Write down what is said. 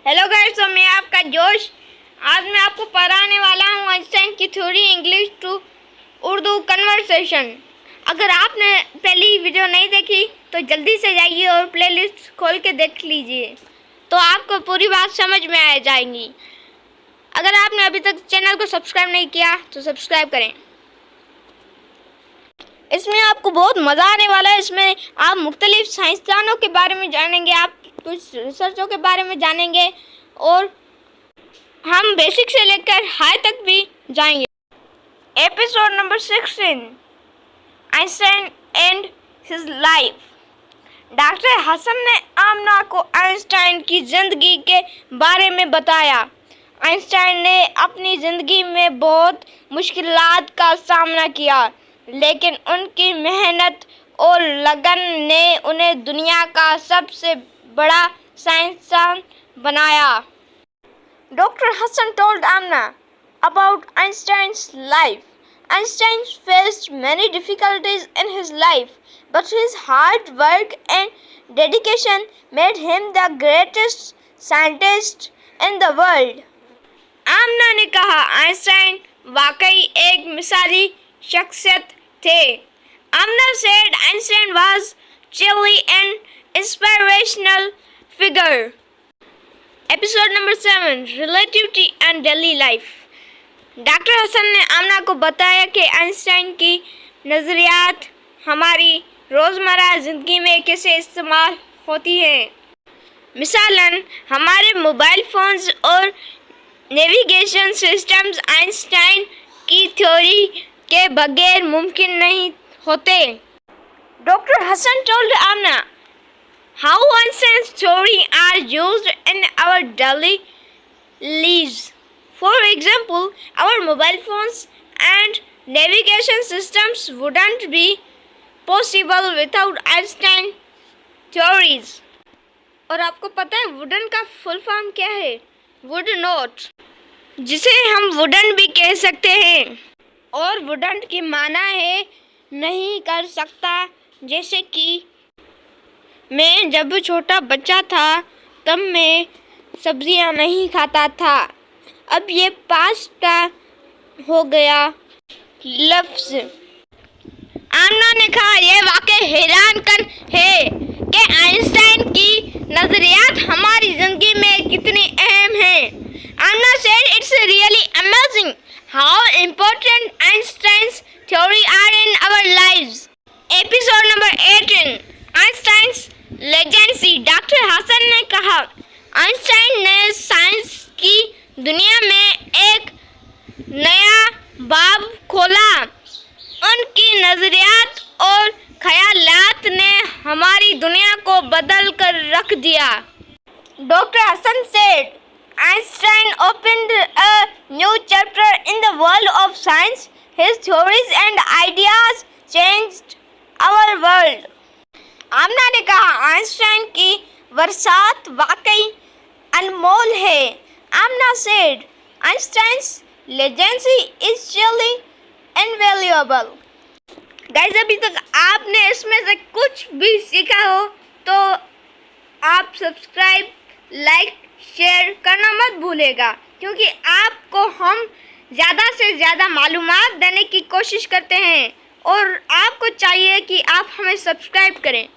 Hello guys, तो मैं आपका जोश। आज मैं आपको पढ़ाने वाला हूँ आइंस्टाइन की theory English to Urdu conversation. अगर आपने पहली वीडियो नहीं देखी तो जल्दी से जाइए और प्लेलिस्ट खोल के देख लीजिए, तो आपको पूरी बात समझ में आ जाएगी। अगर आपने अभी तक चैनल को सब्सक्राइब नहीं किया तो सब्सक्राइब करें। इसमें आपको बहुत मज़ा आने वाला है। इसमें आप मुख्तलिफ साइंसदानों के बारे में जानेंगे, आप कुछ रिसर्चों के बारे में जानेंगे और हम बेसिक से लेकर हाई तक भी जाएंगे। Episode number 16, Einstein and his life. Doctor Hasan ने आमना को आइंस्टाइन की ज़िंदगी के बारे में बताया। आइंस्टाइन ने अपनी ज़िंदगी में बहुत मुश्किलात का सामना किया, लेकिन उनकी मेहनत और लगन ने उन्हें दुनिया का सबसे बड़ा साइंसदान बनाया। Dr. Hassan told Amna about Einstein's life. Einstein faced many difficulties in his life, but his hard work and dedication made him the greatest scientist in the world. आमना ने कहा, आइंस्टाइन वाकई एक मिसाली शख्सियत थे। आमना said Einstein was truly an inspirational figure. Episode number 7, Relativity and Daily Life. Doctor Hasan ने आमना को बताया कि आइंस्टाइन की नज़रियात हमारी रोज़मर्रा ज़िंदगी में कैसे इस्तेमाल होती हैं। मिसालन, हमारे मोबाइल फ़ोन्स और नेविगेशन सिस्टम्स आइंस्टाइन की थ्योरी के बगैर मुमकिन नहीं होते। Doctor Hasan told Amna how Einstein's theory are used in our daily lives. For example, our mobile phones and navigation systems wouldn't be possible without Einstein theories. और आपको पता है वुडन का फुल फॉर्म क्या है? वुड नॉट, जिसे हम wooden भी कह सकते हैं। और वुडन की माना है नहीं कर सकता। जैसे कि मैं जब छोटा बच्चा था तब मैं सब्जियां नहीं खाता था। अब ये पास्ता हो गया लफ्ज़। आमना ने कहा, यह वाकई हैरान कन है कि आइंस्टाइन की नज़रियात हमारी ज़िंदगी में कितनी अहम हैं। आमना said it's really amazing how important Einstein's theory are in our lives. Episode number 18, Einstein's legacy. Doctor Hasan ने कहा, आइंस्टाइन ने साइंस की दुनिया में एक नया बाब खोला। उनकी नज़रियात और ख्यालात ने हमारी दुनिया को बदल कर रख दिया। Doctor Hasan said, Einstein opened a new chapter in the world of science. His theories and ideas changed our world. आमना ने कहा, आइंस्टाइन की वरसात वाकई अनमोल है। आमना said, Einstein's legacy is truly invaluable. Guys, अभी तक आपने इसमें से कुछ भी सीखा हो तो आप सब्सक्राइब, लाइक, शेयर करना मत भूलेगा, क्योंकि आपको हम ज़्यादा से ज़्यादा मालूमात देने की कोशिश करते हैं और आपको चाहिए कि आप हमें सब्सक्राइब करें।